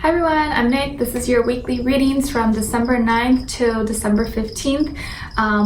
Hi everyone, I'm Nick. This is your weekly readings from December 9th till December 15th.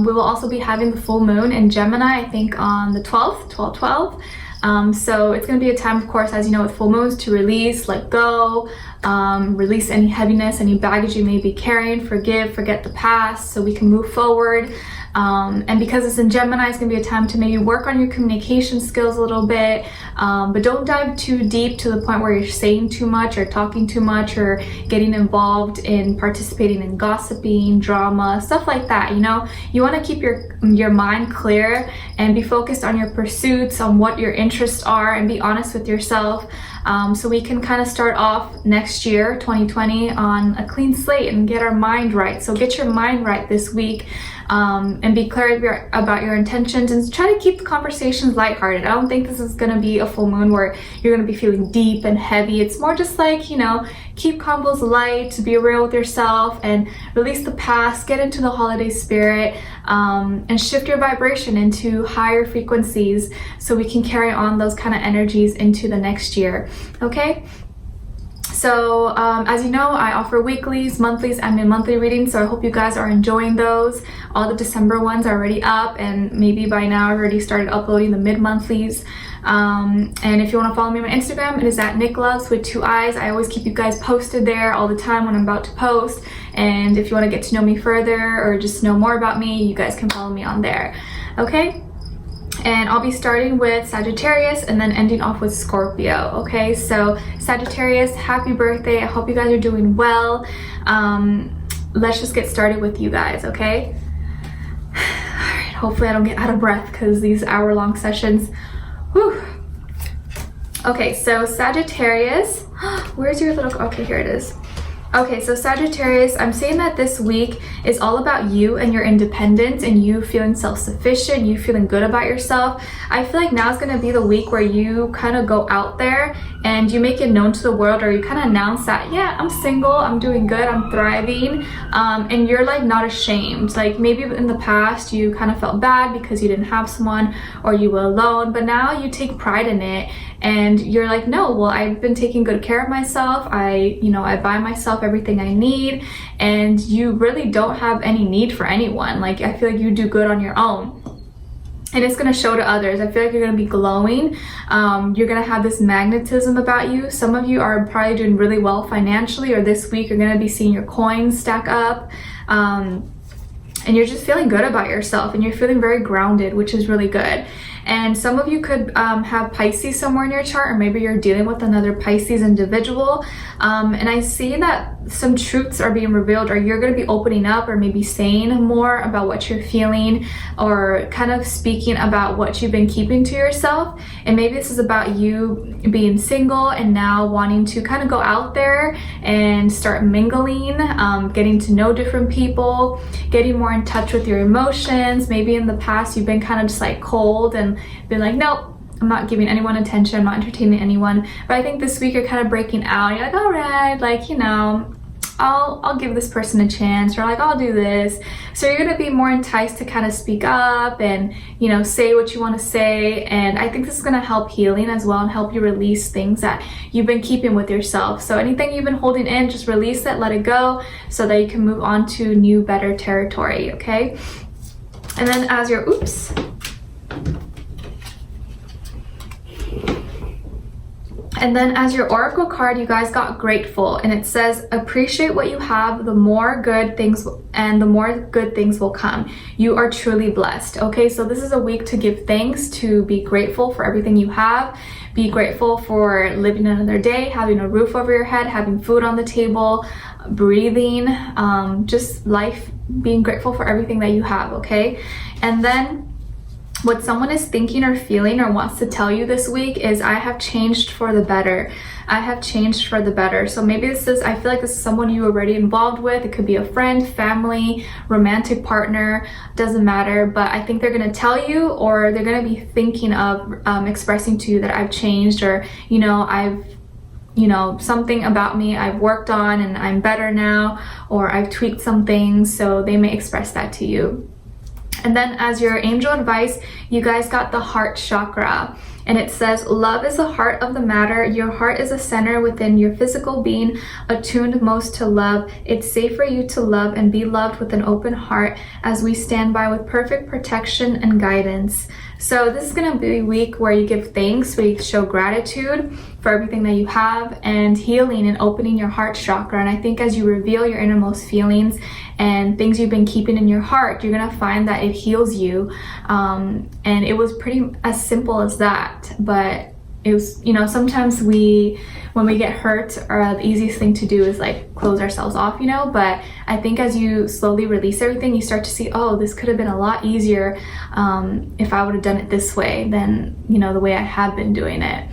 We will also be having the full moon in Gemini, I think on the 12th, 12/12. So it's going to be a time, of course, as you know, with full moons to release, let go, release any heaviness, any baggage you may be carrying, forgive, forget the past so we can move forward. And because it's in Gemini, it's going to be a time to maybe work on your communication skills a little bit, but don't dive too deep to the point where you're saying too much or talking too much or getting involved in participating in gossiping, drama, stuff like that. You know, you want to keep your mind clear and be focused on your pursuits, on what your interests are, and be honest with yourself. So we can kind of start off next year, 2020, on a clean slate and get our mind right. So get your mind right this week. And be clear about your intentions and try to keep the conversations lighthearted. I don't think this is going to be a full moon where you're going to be feeling deep and heavy. It's more just like, you know, keep combos light, be real with yourself and release the past, get into the holiday spirit, and shift your vibration into higher frequencies so we can carry on those kind of energies into the next year. Okay? So as you know, I offer weeklies, monthlies, and mid-monthly readings, so I hope you guys are enjoying those. All the December ones are already up, and maybe by now I've already started uploading the mid-monthlies. And if you want to follow me on my Instagram, it is at NicLoves with 2 eyes. I always keep you guys posted there all the time when I'm about to post. And if you want to get to know me further or just know more about me, you guys can follow me on there. Okay? And I'll be starting with Sagittarius and then ending off with Scorpio. Okay, so Sagittarius, happy birthday. I hope you guys are doing well. Let's just get started with you guys, okay? All right, hopefully I don't get out of breath because these hour-long sessions. Whew. Okay, so Sagittarius, where's your little, okay, here it is. Okay, so Sagittarius, I'm saying that this week is all about you and your independence and you feeling self-sufficient, you feeling good about yourself. I feel like now is going to be the week where you kind of go out there and you make it known to the world, or you kind of announce that, yeah, I'm single, I'm doing good, I'm thriving, and you're like not ashamed. Like maybe in the past you kind of felt bad because you didn't have someone or you were alone, but now you take pride in it and you're like, no, well, I've been taking good care of myself. I buy myself everything I need, and you really don't have any need for anyone. Like I feel like you do good on your own. And it's going to show to others. I feel like you're going to be glowing. You're going to have this magnetism about you. Some of you are probably doing really well financially, or this week you're going to be seeing your coins stack up. And you're just feeling good about yourself and you're feeling very grounded, which is really good. And some of you could have Pisces somewhere in your chart, or maybe you're dealing with another Pisces individual. And I see that some truths are being revealed, or you're going to be opening up or maybe saying more about what you're feeling, or kind of speaking about what you've been keeping to yourself. And maybe this is about you being single and now wanting to kind of go out there and start mingling, getting to know different people, getting more in touch with your emotions. Maybe in the past you've been kind of just like cold and been like, nope, I'm not giving anyone attention, I'm not entertaining anyone. But I think this week you're kind of breaking out. You're like, all right, like, you know, I'll give this person a chance, or like, I'll do this. So you're going to be more enticed to kind of speak up and, you know, say what you want to say. And I think this is going to help healing as well and help you release things that you've been keeping with yourself. So anything you've been holding in, just release it, let it go, so that you can move on to new, better territory, okay? And then as your, oops. And then as your oracle card, you guys got grateful, and it says, appreciate what you have, the more good things will come. You are truly blessed. Okay, so this is a week to give thanks, to be grateful for everything you have. Be grateful for living another day, having a roof over your head, having food on the table, breathing, just life, being grateful for everything that you have, okay? And then what someone is thinking or feeling or wants to tell you this week is, I have changed for the better. I have changed for the better. So maybe this is, I feel like this is someone you're already involved with. It could be a friend, family, romantic partner, doesn't matter. But I think they're going to tell you, or they're going to be thinking of expressing to you that I've changed, or, you know, something about me I've worked on and I'm better now, or I've tweaked some things. So they may express that to you. And then as your angel advice, you guys got the heart chakra. And it says, love is the heart of the matter. Your heart is a center within your physical being, attuned most to love. It's safe for you to love and be loved with an open heart as we stand by with perfect protection and guidance. So this is going to be a week where you give thanks, where you show gratitude for everything that you have, and healing and opening your heart chakra. And I think as you reveal your innermost feelings and things you've been keeping in your heart, you're going to find that it heals you. And it was pretty as simple as that. But it was, you know, sometimes when we get hurt, the easiest thing to do is like close ourselves off, you know. But I think as you slowly release everything, you start to see, oh, this could have been a lot easier if I would have done it this way than, you know, the way I have been doing it.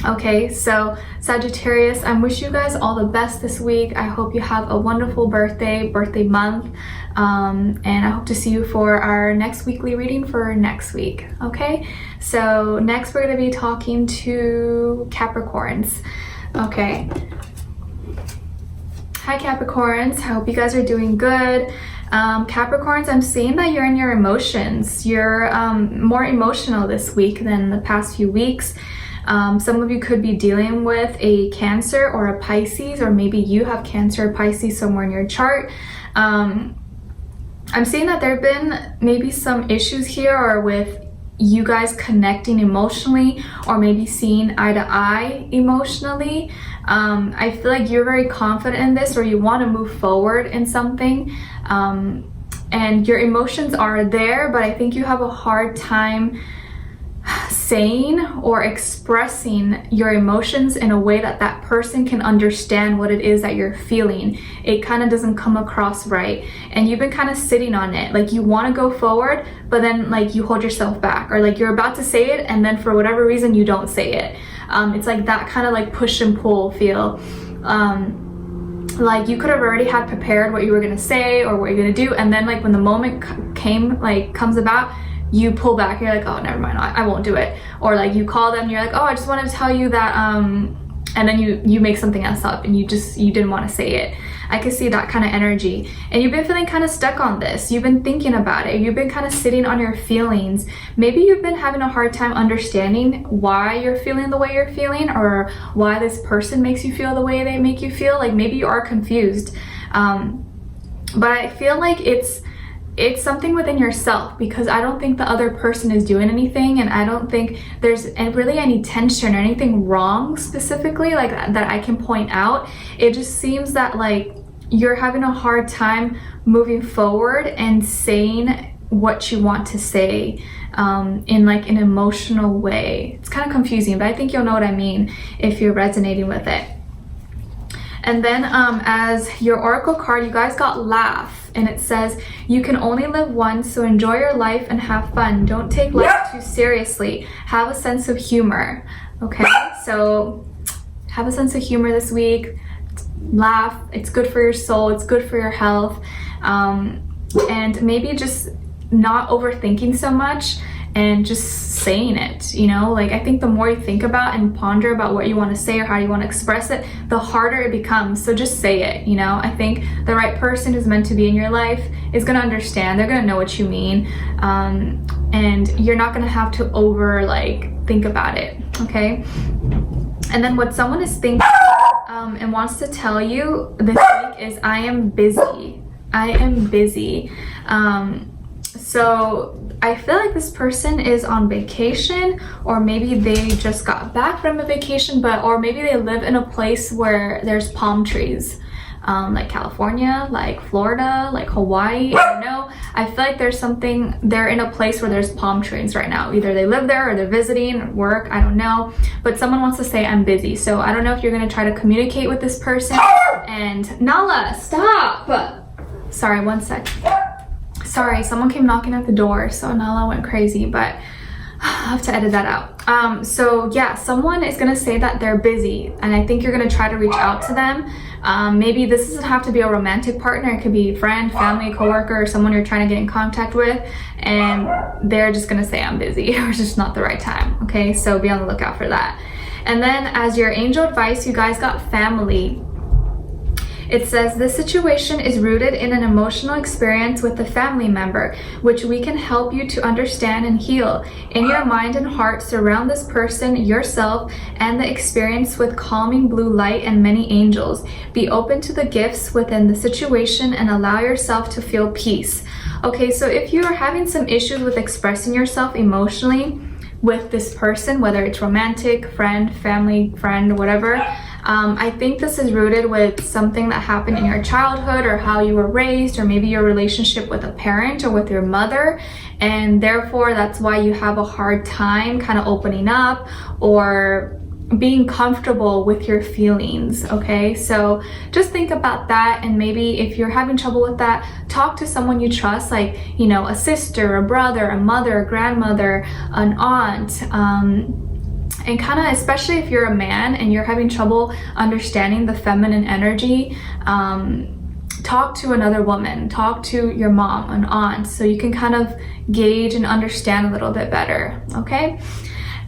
Okay, so Sagittarius, I wish you guys all the best this week. I hope you have a wonderful birthday month, and I hope to see you for our next weekly reading for next week. Okay, so next we're going to be talking to Capricorns. Okay, hi Capricorns, I hope you guys are doing good. Capricorns, I'm seeing that you're in your emotions. You're more emotional this week than the past few weeks. Some of you could be dealing with a Cancer or a Pisces, or maybe you have Cancer or Pisces somewhere in your chart. I'm seeing that there have been maybe some issues here, or with you guys connecting emotionally, or maybe seeing eye to eye emotionally. I feel like you're very confident in this, or you want to move forward in something, and your emotions are there, but I think you have a hard time saying or expressing your emotions in a way that that person can understand what it is that you're feeling. It kind of doesn't come across right, and you've been kind of sitting on it. Like you want to go forward, but then like you hold yourself back, or like you're about to say it and then for whatever reason you don't say it. It's like that kind of like push and pull feel. Like you could have already had prepared what you were going to say or what you're going to do, and then like when the moment comes about, you pull back. You're like, oh, never mind, I won't do it. Or like you call them, you're like, oh, I just wanted to tell you that, and then you make something else up, and you didn't want to say it. I could see that kind of energy, and you've been feeling kind of stuck on this. You've been thinking about it. You've been kind of sitting on your feelings. Maybe you've been having a hard time understanding why you're feeling the way you're feeling, or why this person makes you feel the way they make you feel. Like maybe you are confused, but I feel like it's something within yourself, because I don't think the other person is doing anything, and I don't think there's really any tension or anything wrong specifically like that I can point out. It just seems that like you're having a hard time moving forward and saying what you want to say in like an emotional way. It's kind of confusing, but I think you'll know what I mean if you're resonating with it. And then as your oracle card, you guys got laugh. And it says, you can only live once, so enjoy your life and have fun. Don't take life too seriously. Have a sense of humor. Okay, so have a sense of humor this week. Laugh. It's good for your soul. It's good for your health. And maybe just not overthinking so much, and just saying it, you know. Like I think the more you think about and ponder about what you want to say or how you want to express it, the harder it becomes. So just say it, you know. I think the right person who's meant to be in your life is going to understand. They're going to know what you mean, and you're not going to have to over like think about it. Okay. And then what someone is thinking and wants to tell you this week is, I am busy. I am busy. So I feel like this person is on vacation, or maybe they just got back from a vacation, or maybe they live in a place where there's palm trees, like California, like Florida, like Hawaii. I don't know. I feel like they're in a place where there's palm trees right now. Either they live there or they're visiting or work. I don't know. But someone wants to say, I'm busy. So I don't know if you're going to try to communicate with this person. And Nala, stop. Sorry, one sec. Sorry, someone came knocking at the door, so Nala went crazy, but I'll have to edit that out. So yeah, someone is gonna say that they're busy, and I think you're gonna try to reach out to them. Maybe this doesn't have to be a romantic partner. It could be a friend, family, coworker, or someone you're trying to get in contact with, and they're just gonna say I'm busy, or it's just not the right time. Okay, so be on the lookout for that. And then as your angel advice, you guys got family. It says, this situation is rooted in an emotional experience with a family member, which we can help you to understand and heal. In your mind and heart, surround this person, yourself, and the experience with calming blue light and many angels. Be open to the gifts within the situation and allow yourself to feel peace. Okay, so if you are having some issues with expressing yourself emotionally with this person, whether it's romantic, friend, family, friend, whatever, I think this is rooted with something that happened in your childhood or how you were raised, or maybe your relationship with a parent or with your mother, and therefore that's why you have a hard time kind of opening up or being comfortable with your feelings. Okay, so just think about that, and maybe if you're having trouble with that, talk to someone you trust, like, you know, a sister, a brother, a mother, a grandmother, an aunt, and kind of, especially if you're a man and you're having trouble understanding the feminine energy, talk to another woman, talk to your mom, an aunt, so you can kind of gauge and understand a little bit better. Okay,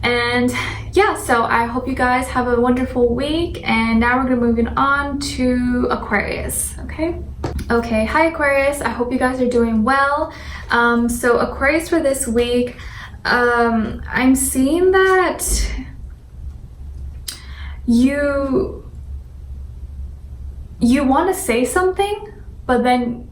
and yeah, so I hope you guys have a wonderful week, and now we're gonna moving on to Aquarius. Okay, hi Aquarius, I hope you guys are doing well. So Aquarius, for this week, I'm seeing that you want to say something, but then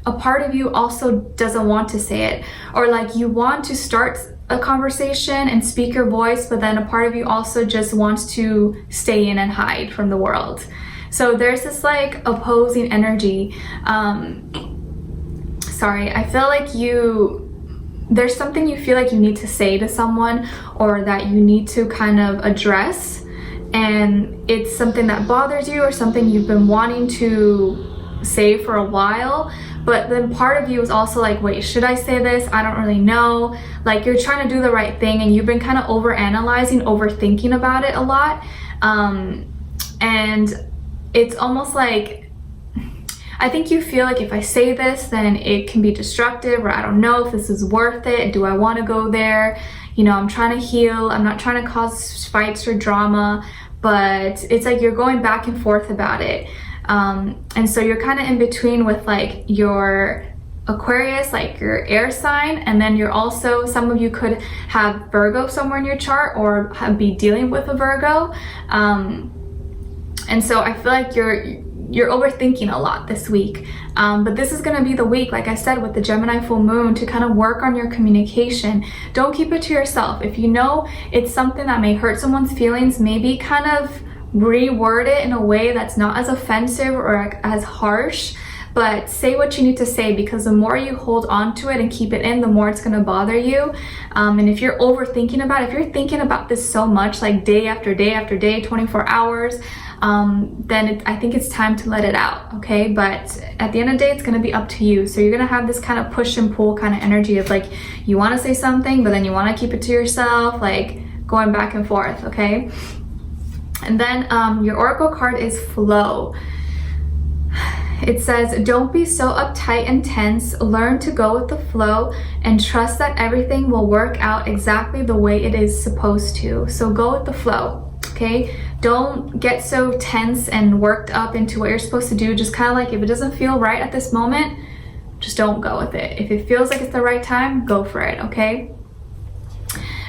a part of you also doesn't want to say it, or like you want to start a conversation and speak your voice, but then a part of you also just wants to stay in and hide from the world. So there's this like opposing energy. Sorry, I feel like there's something you feel like you need to say to someone, or that you need to kind of address, and it's something that bothers you or something you've been wanting to say for a while, but then part of you is also like, wait, should I say this? I don't really know. Like, you're trying to do the right thing, and you've been kind of overanalyzing, overthinking about it a lot, and it's almost like, I think you feel like if I say this, then it can be destructive, or I don't know if this is worth it. Do I want to go there? You know, I'm trying to heal. I'm not trying to cause fights or drama, but it's like you're going back and forth about it. And so you're kind of in between with like your Aquarius, like your air sign, and then you're also, some of you could have Virgo somewhere in your chart, or be dealing with a Virgo. And so I feel like you're overthinking a lot this week, but this is going to be the week, like I said, with the Gemini full moon, to kind of work on your communication. Don't keep it to yourself. If you know it's something that may hurt someone's feelings, maybe kind of reword it in a way that's not as offensive or as harsh, but say what you need to say, because the more you hold on to it and keep it in, the more it's going to bother you. And if you're overthinking about it, if you're thinking about this so much, like day after day after day, 24 hours, then I think it's time to let it out. Okay, but at the end of the day, it's going to be up to you. So you're going to have this kind of push and pull kind of energy of like, you want to say something, but then you want to keep it to yourself, like going back and forth. Okay, and then your oracle card is flow. It says, don't be so uptight and tense. Learn to go with the flow and trust that everything will work out exactly the way it is supposed to. So go with the flow, okay? Don't get so tense and worked up into what you're supposed to do. Just kind of like, if it doesn't feel right at this moment, just don't go with it. If it feels like it's the right time, go for it, okay?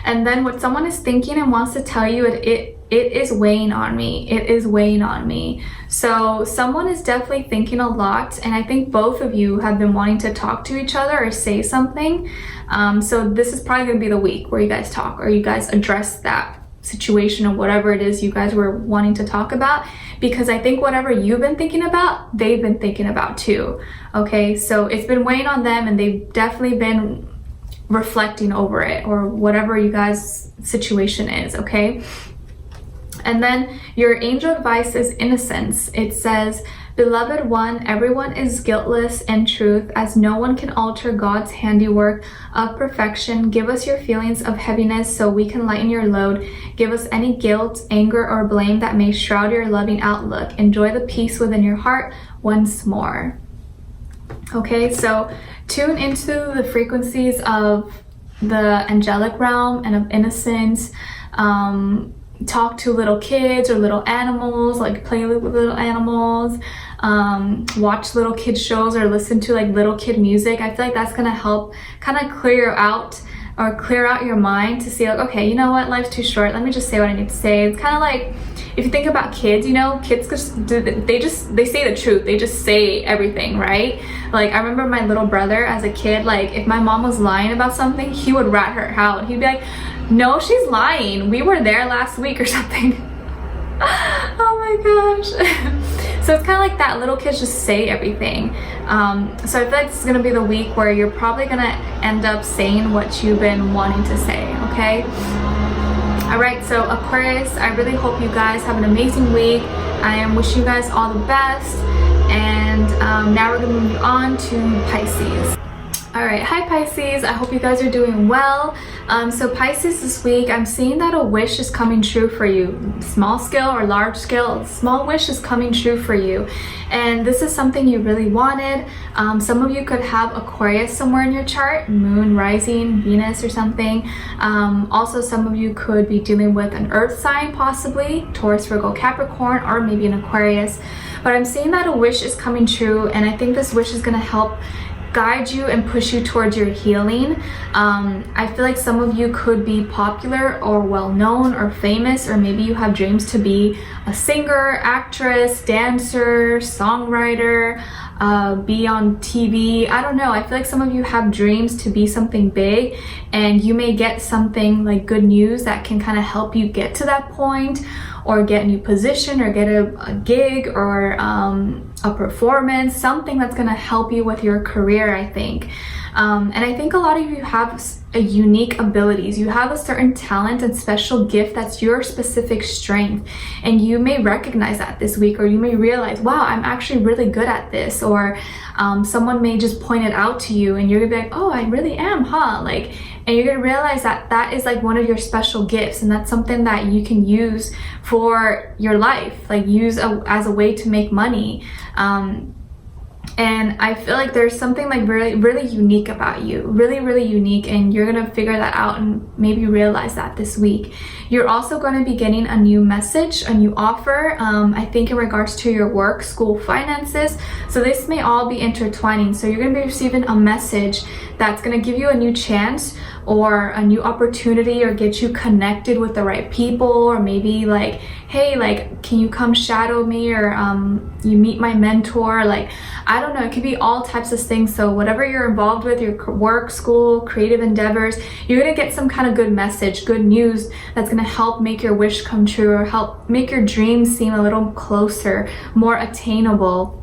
And then what someone is thinking and wants to tell you, it is weighing on me. It is weighing on me. So someone is definitely thinking a lot, and I think both of you have been wanting to talk to each other or say something. So this is probably going to be the week where you guys talk, or you guys address that situation or whatever it is you guys were wanting to talk about, because I think whatever you've been thinking about, they've been thinking about too. Okay, so it's been weighing on them, and they've definitely been reflecting over it, or whatever you guys' situation is. Okay, and then your angel advice is innocence. It says, beloved one, everyone is guiltless in truth, as no one can alter God's handiwork of perfection. Give us your feelings of heaviness so we can lighten your load. Give us any guilt, anger, or blame that may shroud your loving outlook. Enjoy the peace within your heart once more. Okay, so tune into the frequencies of the angelic realm and of innocence. talk to little kids or little animals, like play with little animals, watch little kid shows or listen to like little kid music. I feel like that's gonna help kind of clear out your mind to see like, okay, you know what, life's too short, let me just say what I need to say. It's kind of like, if you think about kids, you know, kids they say the truth, they just say everything, right? Like I remember my little brother as a kid, like if my mom was lying about something, he would rat her out. He'd be like, no, she's lying, we were there last week or something. Oh my gosh. So it's kind of like that, little kids just say everything. So I feel like this is gonna be the week where you're probably gonna end up saying what you've been wanting to say, okay? All right, so Aquarius, I really hope you guys have an amazing week. I am wishing you guys all the best. And now we're gonna move on to Pisces. All right, hi Pisces, I hope you guys are doing well. So Pisces, this week I'm seeing that a wish is coming true for you. Small scale or large scale, small wish is coming true for you. And this is something you really wanted. Some of you could have Aquarius somewhere in your chart, moon, rising, Venus or something. Also, some of you could be dealing with an earth sign, possibly Taurus, Virgo, Capricorn, or maybe an Aquarius. But I'm seeing that a wish is coming true, and I think this wish is gonna help guide you and push you towards your healing. I feel like some of you could be popular or well-known or famous, or maybe you have dreams to be a singer, actress, dancer, songwriter, be on TV. I don't know, I feel like some of you have dreams to be something big, and you may get something like good news that can kind of help you get to that point, or get a new position, or get a gig, or a performance, something that's gonna help you with your career, I think. And I think a lot of you have a unique abilities. You have a certain talent and special gift that's your specific strength. And you may recognize that this week, or you may realize, wow, I'm actually really good at this. Or someone may just point it out to you and you're gonna be like, oh, I really am, huh? Like, and you're gonna realize that that is like one of your special gifts, and that's something that you can use for your life, like use as a way to make money. And I feel like there's something like really unique about you, really unique, and you're gonna figure that out and maybe realize that this week. You're also going to be getting a new message, a new offer, I think in regards to your work, school, finances. So this may all be intertwining. So you're gonna be receiving a message that's gonna give you a new chance or a new opportunity, or get you connected with the right people, or maybe like, hey, like, can you come shadow me, or you meet my mentor, like, I don't know, it could be all types of things. So whatever you're involved with, your work, school, creative endeavors, you're gonna get some kind of good message, good news that's gonna help make your wish come true, or help make your dreams seem a little closer, more attainable.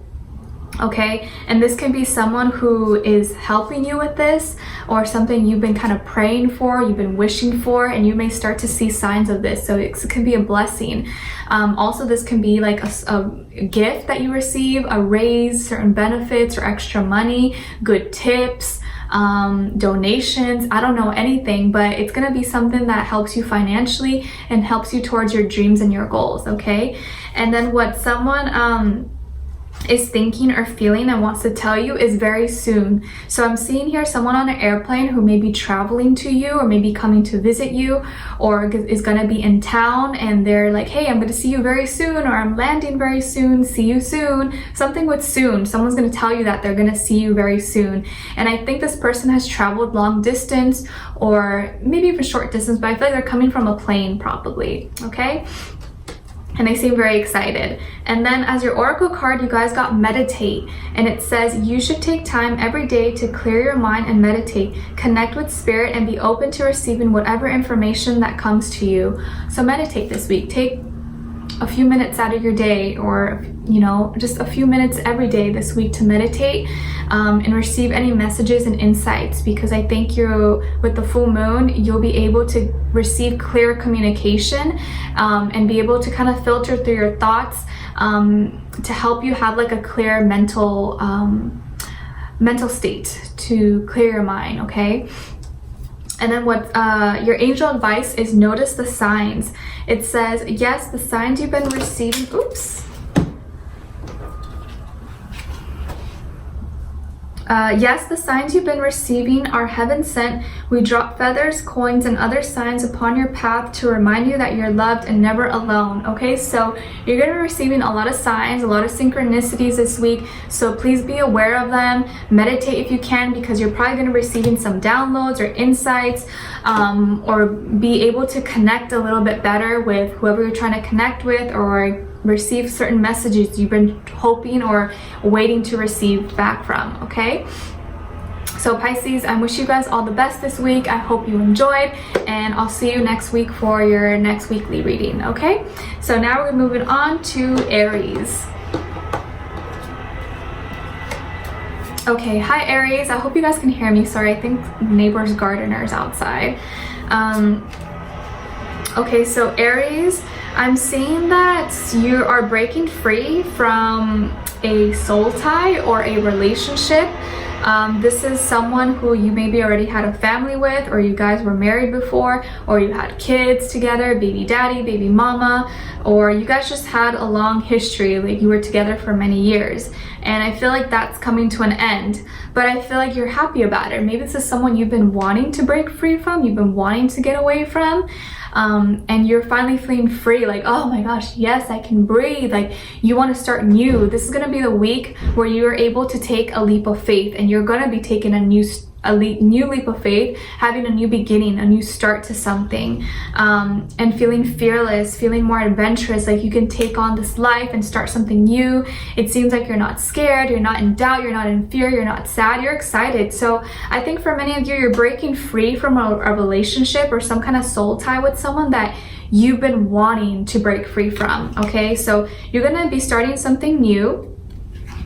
Okay, and this can be someone who is helping you with this, or something you've been kind of praying for, you've been wishing for, and you may start to see signs of this. So it can be a blessing. Also, this can be like a gift that you receive, a raise, certain benefits, or extra money, good tips, donations, I don't know, anything, but it's gonna be something that helps you financially and helps you towards your dreams and your goals. Okay, and then what someone is thinking or feeling and wants to tell you is very soon. So I'm seeing here someone on an airplane who may be traveling to you, or maybe coming to visit you, or is going to be in town, and they're like, hey, I'm going to see you very soon, or I'm landing very soon, see you soon. Something with soon. Someone's going to tell you that they're going to see you very soon. And I think this person has traveled long distance, or maybe even short distance, but I feel like they're coming from a plane probably. Okay, and they seem very excited. And then as your oracle card, you guys got meditate, and it says you should take time every day to clear your mind and meditate, connect with spirit, and be open to receiving whatever information that comes to you. So meditate this week. Take a few minutes out of your day, or you know, just a few minutes every day this week to meditate and receive any messages and insights, because I think with the full moon, you'll be able to receive clear communication and be able to kind of filter through your thoughts to help you have like a clear mental state, to clear your mind. Okay, and then what your angel advice is, notice the signs. It says, yes, the signs you've been receiving, oops. Yes, the signs you've been receiving are heaven sent. We drop feathers, coins, and other signs upon your path to remind you that you're loved and never alone. Okay, so you're going to be receiving a lot of signs, a lot of synchronicities this week. So please be aware of them. Meditate if you can, because you're probably going to be receiving some downloads or insights, or be able to connect a little bit better with whoever you're trying to connect with, or receive certain messages you've been hoping or waiting to receive back from. Okay, so Pisces, I wish you guys all the best this week. I hope you enjoyed, and I'll see you next week for your next weekly reading. Okay, so now we're moving on to Aries. Okay, hi Aries, I hope you guys can hear me. Sorry, I think neighbor's gardener's outside. Okay, so Aries, I'm seeing that you are breaking free from a soul tie or a relationship. This is someone who you maybe already had a family with, or you guys were married before, or you had kids together, baby daddy, baby mama, or you guys just had a long history, like you were together for many years. And I feel like that's coming to an end, but I feel like you're happy about it. Maybe this is someone you've been wanting to break free from, you've been wanting to get away from. And you're finally feeling free, like, oh my gosh, yes, I can breathe. Like, you want to start new. This is going to be the week where you're able to take a leap of faith, and you're going to be taking a new leap of faith, having a new beginning, a new start to something, and feeling fearless, feeling more adventurous, like you can take on this life and start something new. It seems like you're not scared, you're not in doubt, you're not in fear, you're not sad, you're excited. So I think for many of you, you're breaking free from a relationship or some kind of soul tie with someone that you've been wanting to break free from. Okay, so you're gonna be starting something new.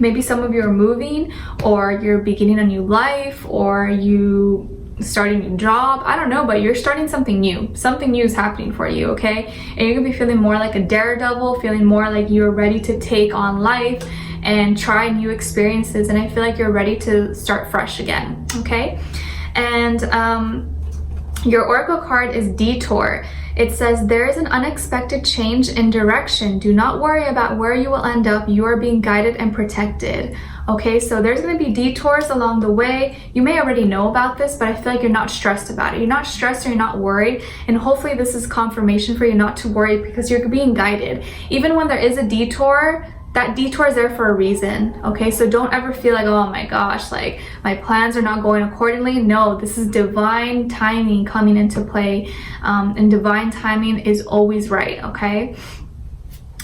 Maybe some of you are moving, or you're beginning a new life, or you starting a new job. I don't know, but you're starting something new. Something new is happening for you, okay? And you're gonna be feeling more like a daredevil, feeling more like you're ready to take on life and try new experiences. And I feel like you're ready to start fresh again, okay? And your oracle card is Detour. It says, there is an unexpected change in direction. Do not worry about where you will end up. You are being guided and protected. Okay, so there's going to be detours along the way. You may already know about this, but I feel like you're not stressed about it. You're not stressed, or you're not worried. And hopefully this is confirmation for you not to worry, because you're being guided. Even when there is a detour, that detour is there for a reason. Okay, so don't ever feel like, oh my gosh, like my plans are not going accordingly. No, this is divine timing coming into play, and divine timing is always right. Okay,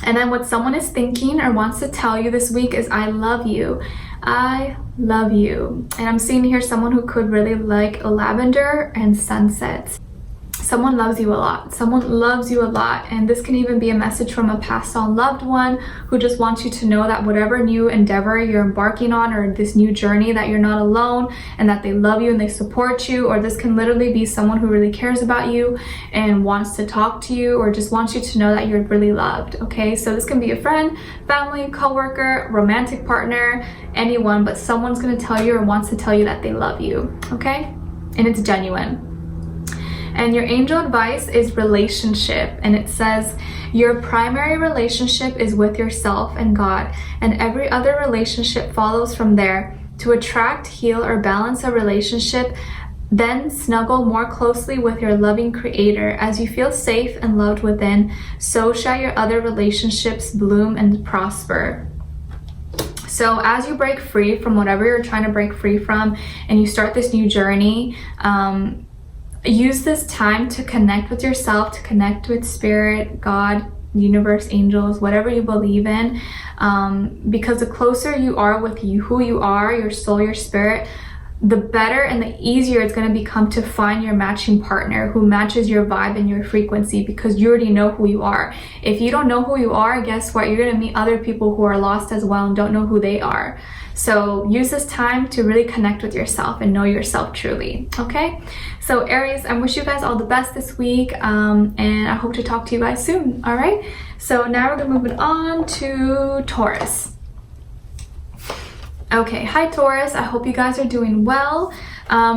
and then what someone is thinking or wants to tell you this week is, I love you. I love you. And I'm seeing here someone who could really like lavender and sunsets. Someone loves you a lot. Someone loves you a lot. And this can even be a message from a passed on loved one who just wants you to know that whatever new endeavor you're embarking on, or this new journey, that you're not alone, and that they love you and they support you. Or this can literally be someone who really cares about you and wants to talk to you, or just wants you to know that you're really loved. Okay, so this can be a friend, family, coworker, romantic partner, anyone, but someone's going to tell you or wants to tell you that they love you. Okay, and it's genuine. And your angel advice is relationship, and it says your primary relationship is with yourself and God, and every other relationship follows from there. To attract, heal, or balance a relationship, then snuggle more closely with your loving creator. As you feel safe and loved within, so shall your other relationships bloom and prosper. So as you break free from whatever you're trying to break free from, and you start this new journey, use this time to connect with yourself, to connect with spirit, God, universe, angels, whatever you believe in, because the closer you are with you, who you are, your soul, your spirit, the better and the easier it's going to become to find your matching partner who matches your vibe and your frequency, because you already know who you are. If you don't know who you are, guess what? You're going to meet other people who are lost as well and don't know who they are. So use this time to really connect with yourself and know yourself truly. Okay, so Aries, I wish you guys all the best this week, and I hope to talk to you guys soon. All right, so now we're gonna move it on to Taurus. Okay, hi Taurus, I hope you guys are doing well.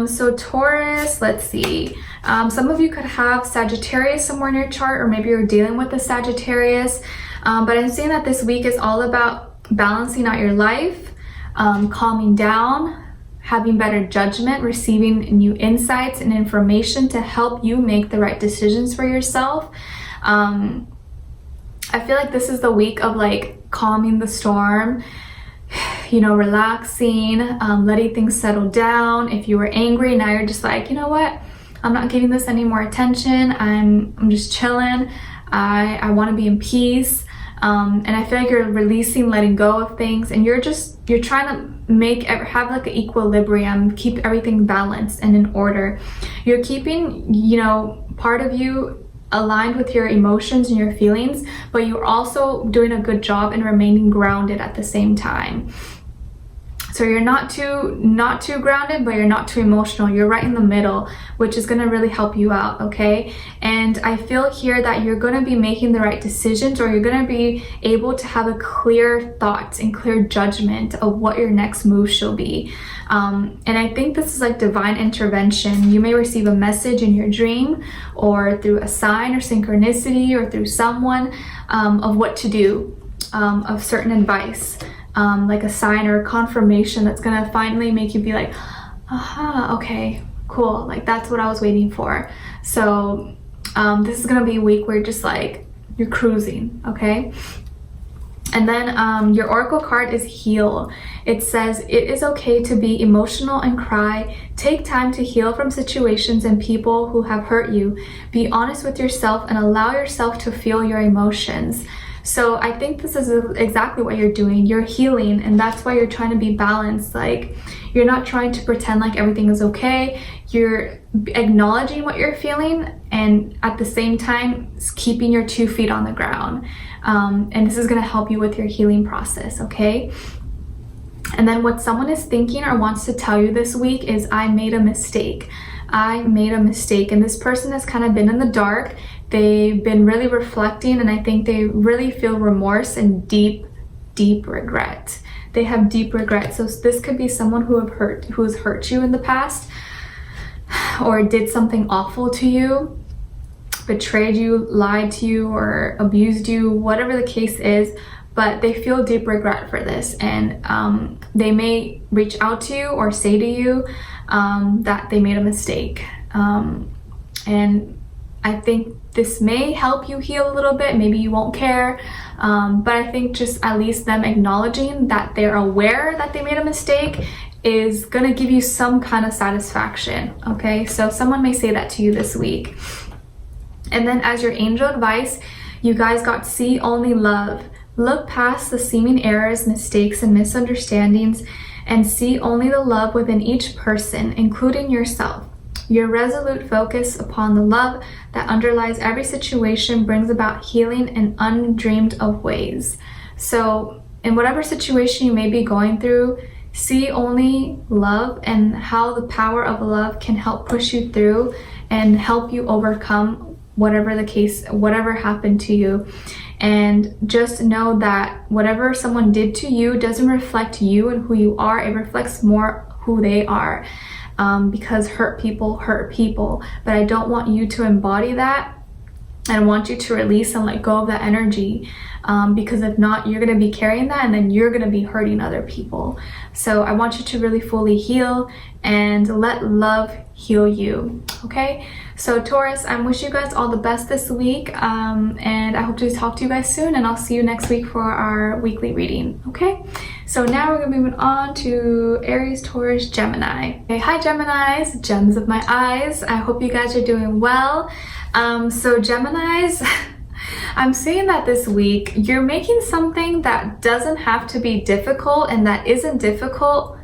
So Taurus, let's see, some of you could have Sagittarius somewhere in your chart, or maybe you're dealing with a Sagittarius, but I'm seeing that this week is all about balancing out your life, calming down, having better judgment, receiving new insights and information to help you make the right decisions for yourself. I feel like this is the week of like calming the storm, you know, relaxing, letting things settle down. If you were angry, now you're just like, you know what? I'm not giving this any more attention. I'm just chilling. I want to be in peace. And I feel like you're releasing, letting go of things, and you're trying to have like an equilibrium, keep everything balanced and in order. You're keeping, you know, part of you aligned with your emotions and your feelings, but you're also doing a good job in remaining grounded at the same time. So you're not too grounded, but you're not too emotional. You're right in the middle, which is going to really help you out, okay? And I feel here that you're going to be making the right decisions, or you're going to be able to have a clear thought and clear judgment of what your next move shall be. And I think this is like divine intervention. You may receive a message in your dream, or through a sign or synchronicity, or through someone, of what to do, of certain advice. Like a sign or a confirmation that's gonna finally make you be like, aha, okay, cool, like that's what I was waiting for. So this is gonna be a week where you're just like, you're cruising, okay? And then your oracle card is heal. It says, it is okay to be emotional and cry. Take time to heal from situations and people who have hurt you. Be honest with yourself and allow yourself to feel your emotions. So I think this is exactly what you're doing. You're healing, and that's why you're trying to be balanced. Like, you're not trying to pretend like everything is okay. You're acknowledging what you're feeling, and at the same time keeping your 2 feet on the ground. And this is going to help you with your healing process, okay? And then what someone is thinking or wants to tell you this week is, I made a mistake. I made a mistake. And this person has kind of been in the dark. They've been really reflecting, and I think they really feel remorse and deep regret. They have deep regret. So this could be someone who has hurt you in the past, or did something awful to you, betrayed you, lied to you, or abused you, whatever the case is. But they feel deep regret for this, and they may reach out to you or say to you that they made a mistake. And I think this may help you heal a little bit. Maybe you won't care, but I think just at least them acknowledging that they're aware that they made a mistake is gonna give you some kind of satisfaction, okay? So someone may say that to you this week. And then as your angel advice, you guys got see only love. Look past the seeming errors, mistakes, and misunderstandings, and see only the love within each person, including yourself. Your resolute focus upon the love that underlies every situation brings about healing in undreamed of ways. So in whatever situation you may be going through, see only love and how the power of love can help push you through and help you overcome whatever the case, whatever happened to you. And just know that whatever someone did to you doesn't reflect you and who you are. It reflects more who they are. Because hurt people, but I don't want you to embody that. I want you to release and let go of that energy, because if not, you're going to be carrying that, and then you're going to be hurting other people. So I want you to really fully heal and let love heal you, okay? So Taurus, I wish you guys all the best this week, and I hope to talk to you guys soon, and I'll see you next week for our weekly reading, okay? So now we're gonna move on to Aries, Taurus, Gemini. Okay, hi Geminis, gems of my eyes. I hope you guys are doing well. So Geminis, I'm seeing that this week you're making something that doesn't have to be difficult, and that isn't difficult.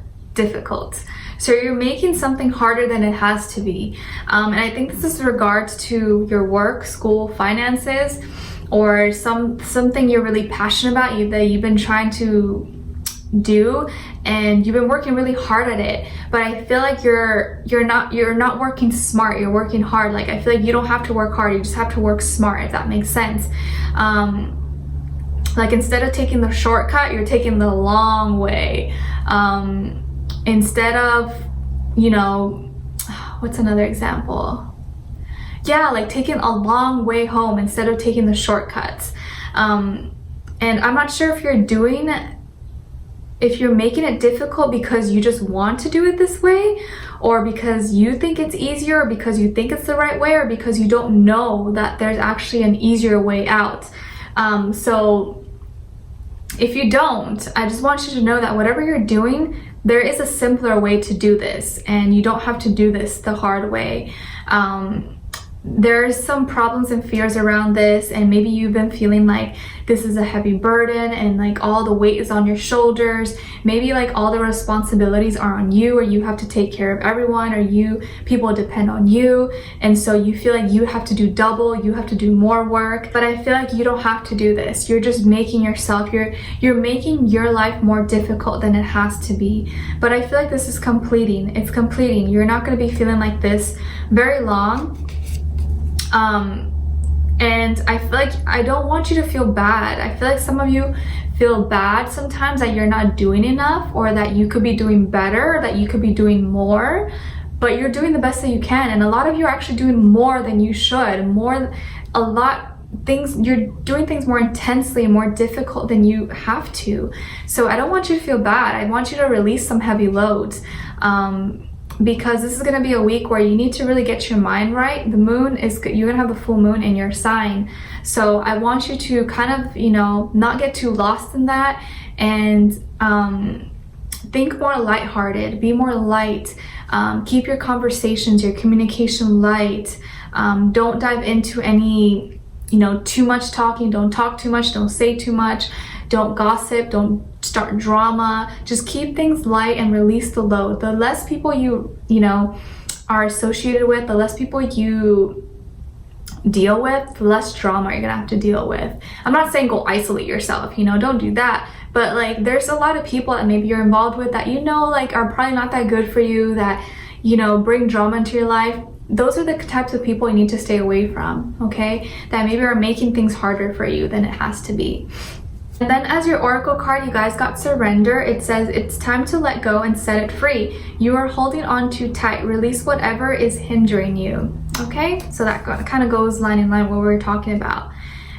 So you're making something harder than it has to be. And I think this is in regards to your work, school, finances, or something you're really passionate about, that you've been trying to do, and you've been working really hard at it. But I feel like you're not working smart, you're working hard. Like, I feel like you don't have to work hard, you just have to work smart, if that makes sense. Like, instead of taking the shortcut, you're taking the long way. Instead of, you know, what's another example? Yeah, like taking a long way home instead of taking the shortcuts. And I'm not sure if you're doing if you're making it difficult because you just want to do it this way, or because you think it's easier, or because you think it's the right way, or because you don't know that there's actually an easier way out. So if you don't, I just want you to know that whatever you're doing, there is a simpler way to do this, and you don't have to do this the hard way. There's some problems and fears around this, and maybe you've been feeling like this is a heavy burden and like all the weight is on your shoulders. Maybe like all the responsibilities are on you, or you have to take care of everyone, or people depend on you, and so you feel like you have to do double, you have to do more work. But I feel like you don't have to do this. You're just making yourself, you're making your life more difficult than it has to be. But I feel like this is completing. It's completing. You're not going to be feeling like this very long. And I feel like I don't want you to feel bad. I feel like some of you feel bad sometimes that you're not doing enough, or that you could be doing better, or that you could be doing more, but you're doing the best that you can. And a lot of you are actually doing more than you should. You're doing things more intensely, more difficult than you have to. So I don't want you to feel bad. I want you to release some heavy loads. Because this is going to be a week where you need to really get your mind right. The moon is, you're going to have the full moon in your sign. So I want you to kind of, not get too lost in that, and think more lighthearted, be more light, keep your conversations, your communication light. Don't dive into any, too much talking. Don't talk too much, don't say too much, don't gossip, don't start drama. Just keep things light and release the load. The less people you are associated with, the less people you deal with, the less drama you're gonna have to deal with. I'm not saying go isolate yourself, don't do that, but like there's a lot of people that maybe you're involved with that are probably not that good for you, that bring drama into your life. Those are the types of people you need to stay away from, okay? That maybe are making things harder for you than it has to be. And then as your oracle card, you guys got surrender. It says it's time to let go and set it free. You are holding on too tight. Release whatever is hindering you. Okay, so that kind of goes line in line what we were talking about.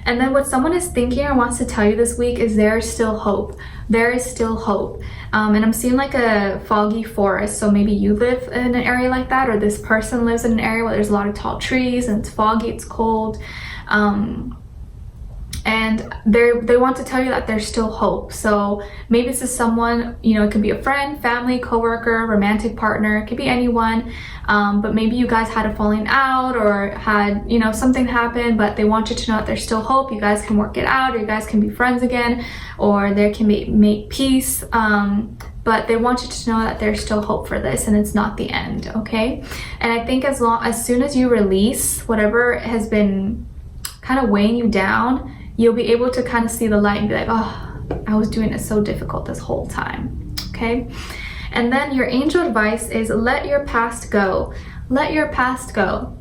And then what someone is thinking or wants to tell you this week is there is still hope. There is still hope. And I'm seeing like a foggy forest. So maybe you live in an area like that, or this person lives in an area where there's a lot of tall trees and it's foggy, it's cold. And they want to tell you that there's still hope. So maybe this is someone, it could be a friend, family, coworker, romantic partner, it could be anyone. But maybe you guys had a falling out, or had, something happen, but they want you to know that there's still hope. You guys can work it out, or you guys can be friends again, or there can make peace. But they want you to know that there's still hope for this, and it's not the end, okay? And I think as soon as you release whatever has been kind of weighing you down, you'll be able to kind of see the light and be like, oh, I was doing it so difficult this whole time, okay? And then your angel advice is let your past go. Let your past go.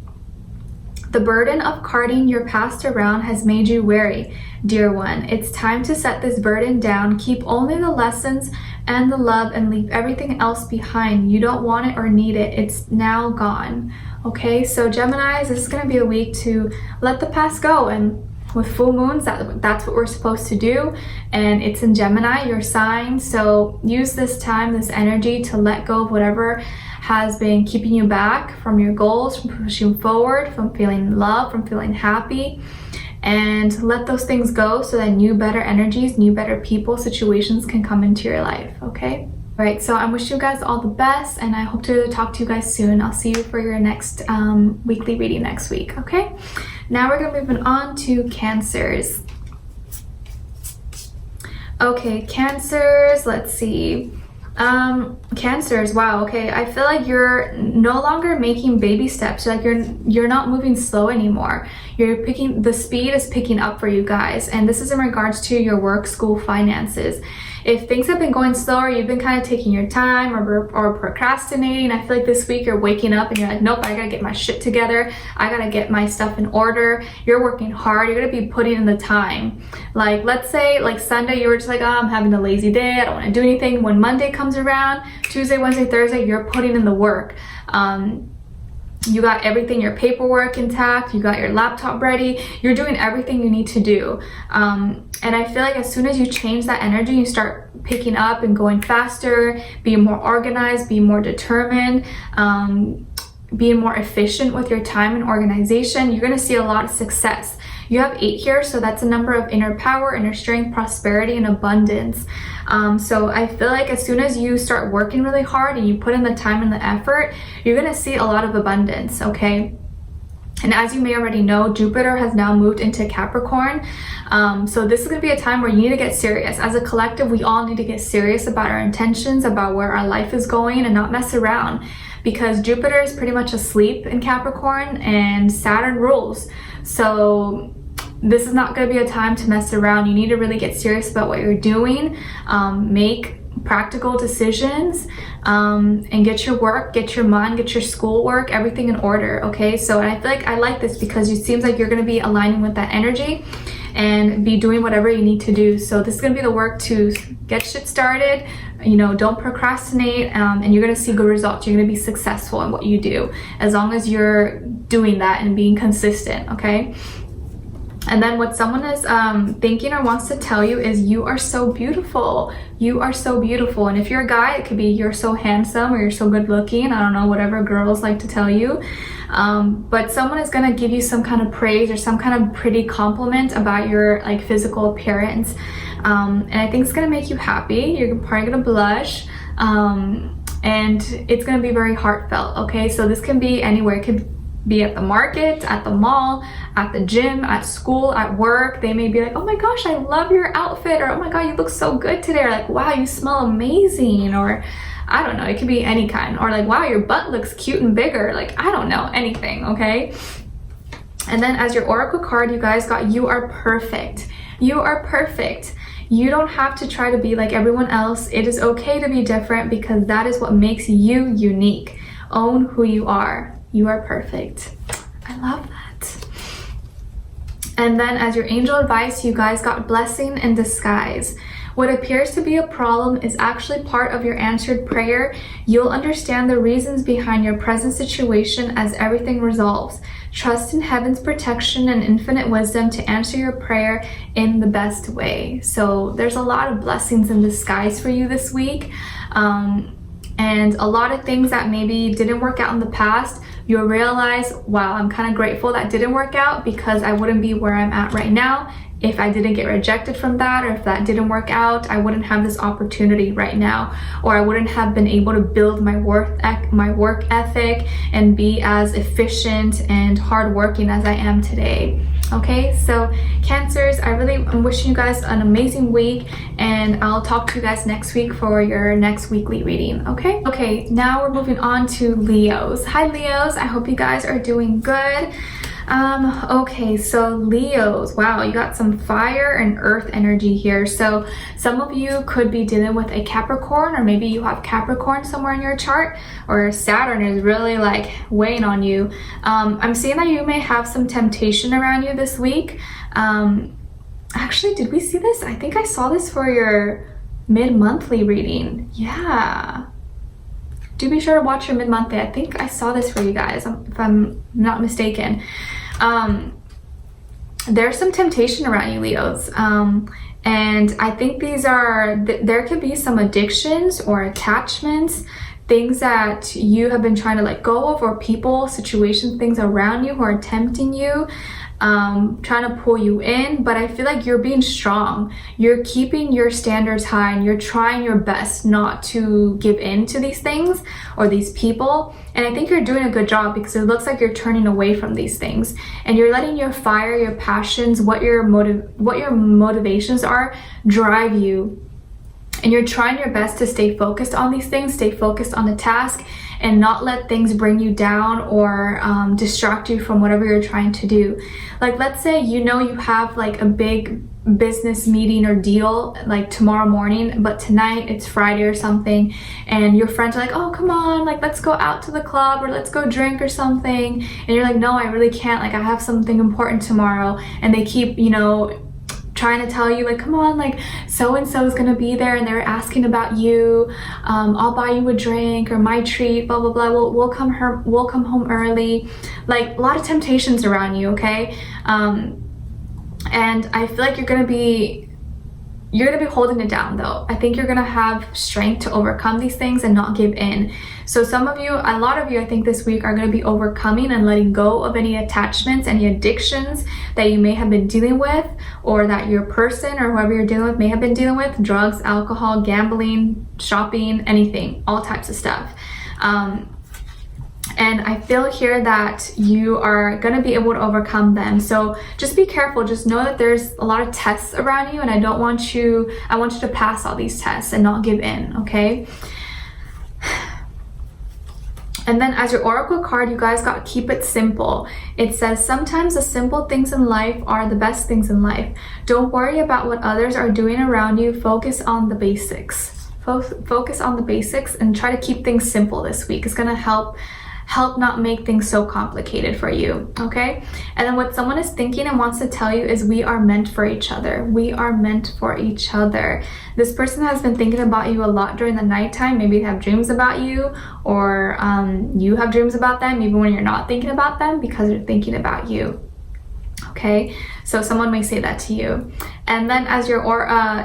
The burden of carting your past around has made you weary, dear one. It's time to set this burden down. Keep only the lessons and the love, and leave everything else behind. You don't want it or need it. It's now gone, okay? So Geminis, this is going to be a week to let the past go. And with full moons, that's what we're supposed to do, and it's in Gemini, your sign. So use this time, this energy, to let go of whatever has been keeping you back from your goals, from pushing forward, from feeling love, from feeling happy, and let those things go so that new, better energies, new, better people, situations can come into your life, okay? All right, so I wish you guys all the best, and I hope to talk to you guys soon. I'll see you for your next weekly reading next week, okay? Now we're gonna move on to Cancers. Okay, Cancers, let's see. Cancers, wow, okay. I feel like you're no longer making baby steps. Like you're not moving slow anymore. The speed is picking up for you guys. And this is in regards to your work, school, finances. If things have been going slower, you've been kind of taking your time or procrastinating, I feel like this week you're waking up and you're like, nope, I gotta get my shit together. I gotta get my stuff in order. You're working hard. You're gonna be putting in the time. Like, let's say like Sunday, you were just like, oh, I'm having a lazy day. I don't want to do anything. When Monday comes around, Tuesday, Wednesday, Thursday, you're putting in the work. You got everything, your paperwork intact, you got your laptop ready, you're doing everything you need to do. And I feel like as soon as you change that energy, you start picking up and going faster, being more organized, being more determined, being more efficient with your time and organization, you're gonna see a lot of success. You have 8 here, so that's a number of inner power, inner strength, prosperity, and abundance. So I feel like as soon as you start working really hard and you put in the time and the effort, you're gonna see a lot of abundance, okay? And as you may already know, Jupiter has now moved into Capricorn. So this is gonna be a time where you need to get serious. As a collective, we all need to get serious about our intentions, about where our life is going, and not mess around. Because Jupiter is pretty much asleep in Capricorn and Saturn rules. So this is not going to be a time to mess around. You need to really get serious about what you're doing, make practical decisions, and get your work, get your mind, get your schoolwork, everything in order, okay? So I feel like I like this because it seems like you're going to be aligning with that energy and be doing whatever you need to do. So this is going to be the work to get shit started, you know, don't procrastinate, and you're going to see good results. You're going to be successful in what you do as long as you're doing that and being consistent, okay? And then what someone is thinking or wants to tell you is you are so beautiful. You are so beautiful. And if you're a guy, it could be you're so handsome or you're so good looking. I don't know, whatever girls like to tell you. But someone is going to give you some kind of praise or some kind of pretty compliment about your like physical appearance. And I think it's going to make you happy. You're probably going to blush. And it's going to be very heartfelt, okay? So this can be anywhere. It could be at the market, at the mall, at the gym, at school, at work. They may be like, oh my gosh, I love your outfit, or oh my god, you look so good today, or like, wow, you smell amazing, or I don't know, it could be any kind, or like, wow, your butt looks cute and bigger, like, I don't know, anything, okay? And then as your oracle card, you guys got you are perfect. You are perfect. You don't have to try to be like everyone else. It is okay to be different because that is what makes you unique. Own who you are. You are perfect. I love that. And then as your angel advice, you guys got blessing in disguise. What appears to be a problem is actually part of your answered prayer. You'll understand the reasons behind your present situation as everything resolves. Trust in heaven's protection and infinite wisdom to answer your prayer in the best way. So there's a lot of blessings in disguise for you this week. And a lot of things that maybe didn't work out in the past, you'll realize, wow, I'm kind of grateful that didn't work out because I wouldn't be where I'm at right now if I didn't get rejected from that, or if that didn't work out. I wouldn't have this opportunity right now, or I wouldn't have been able to build my work ethic and be as efficient and hardworking as I am today. Okay, so Cancers, I'm wishing you guys an amazing week, and I'll talk to you guys next week for your next weekly reading, okay? Okay, now we're moving on to Leos. Hi Leos, I hope you guys are doing good. Okay, so Leos, wow, you got some fire and earth energy here. So some of you could be dealing with a Capricorn, or maybe you have Capricorn somewhere in your chart, or Saturn is really like weighing on you. I'm seeing that you may have some temptation around you this week. Actually, did we see this? I think I saw this for your mid-monthly reading. Yeah. Do be sure to watch your mid-monthly. I think I saw this for you guys, if I'm not mistaken. There's some temptation around you, Leos. And I think these are, there could be some addictions or attachments, things that you have been trying to let go of, or people, situations, things around you who are tempting you, trying to pull you in. But I feel like you're being strong. You're keeping your standards high, and you're trying your best not to give in to these things or these people. And I think you're doing a good job, because it looks like you're turning away from these things, and you're letting your fire, your passions, what your motivations are, drive you. And you're trying your best to stay focused on these things, stay focused on the task, and not let things bring you down or distract you from whatever you're trying to do. Like, let's say you know you have like a big business meeting or deal like tomorrow morning, but tonight it's Friday or something, and your friends are like, oh, come on, like, let's go out to the club, or let's go drink or something. And you're like, no, I really can't, like, I have something important tomorrow. And they keep, you know, trying to tell you like, come on, like so and so is gonna be there and they're asking about you, I'll buy you a drink or my treat, blah blah blah, we'll come home early. Like a lot of temptations around you, okay? And I feel like you're gonna be holding it down though. I think you're gonna have strength to overcome these things and not give in. So some of you, a lot of you, I think this week are gonna be overcoming and letting go of any attachments, any addictions that you may have been dealing with, or that your person or whoever you're dealing with may have been dealing with, drugs, alcohol, gambling, shopping, anything, all types of stuff. And I feel here that you are going to be able to overcome them. So just be careful. Just know that there's a lot of tests around you, and I want you to pass all these tests and not give in, okay? And then as your oracle card, you guys got keep it simple. It says, sometimes the simple things in life are the best things in life. Don't worry about what others are doing around you. Focus on the basics. Focus on the basics and try to keep things simple this week. It's going to help not make things so complicated for you, okay? And then what someone is thinking and wants to tell you is, we are meant for each other. We are meant for each other. This person has been thinking about you a lot during the nighttime. Maybe they have dreams about you, or you have dreams about them even when you're not thinking about them, because they're thinking about you. Okay, so someone may say that to you. And then as your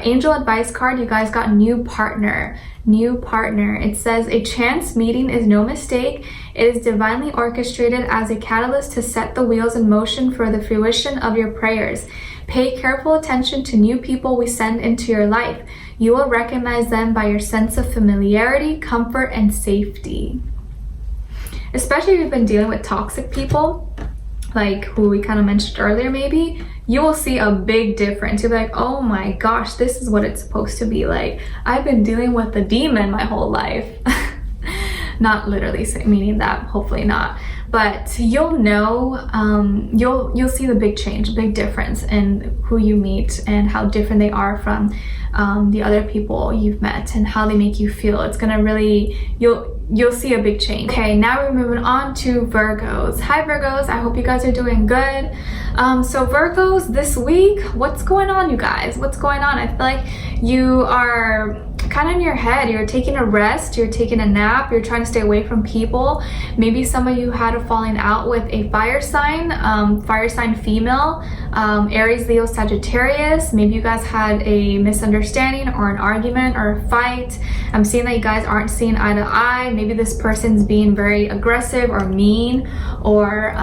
angel advice card, you guys got new partner. It says, a chance meeting is no mistake. It is divinely orchestrated as a catalyst to set the wheels in motion for the fruition of your prayers. Pay careful attention to new people we send into your life. You will recognize them by your sense of familiarity, comfort, and safety. Especially if you've been dealing with toxic people, like who we kind of mentioned earlier, maybe you will see a big difference. You'll be like, oh my gosh, this is what it's supposed to be like. I've been dealing with the demon my whole life. Not literally meaning that, hopefully not, but you'll know, you'll see the big change, big difference in who you meet and how different they are from the other people you've met and how they make you feel. It's gonna really, you'll see a big change. Okay, now we're moving on to Virgos. Hi Virgos, I hope you guys are doing good. So Virgos, this week, what's going on, you guys? What's going on? I feel like you are kind of in your head. You're taking a rest, you're taking a nap, you're trying to stay away from people. Maybe some of you had a falling out with a fire sign female, Aries, Leo, Sagittarius. Maybe you guys had a misunderstanding or an argument or a fight. I'm seeing that you guys aren't seeing eye to eye. Maybe this person's being very aggressive or mean, or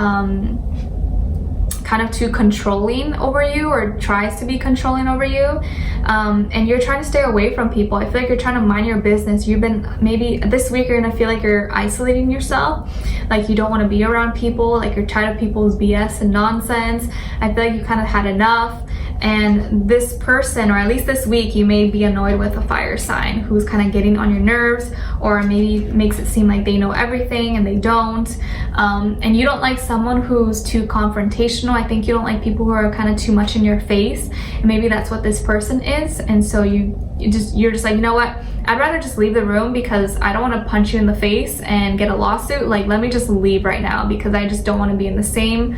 kind of too controlling over you, or tries to be controlling over you, and you're trying to stay away from people. I feel like you're trying to mind your business. You've been, maybe this week you're gonna feel like you're isolating yourself, like you don't want to be around people, like you're tired of people's BS and nonsense. I feel like you kind of had enough. And this person, or at least this week, you may be annoyed with a fire sign who's kind of getting on your nerves, or maybe makes it seem like they know everything and they don't. And you don't like someone who's too confrontational. I think you don't like people who are kind of too much in your face, and maybe that's what this person is. And so you're just like, you know what, I'd rather just leave the room because I don't want to punch you in the face and get a lawsuit. Like, let me just leave right now because I just don't want to be in the same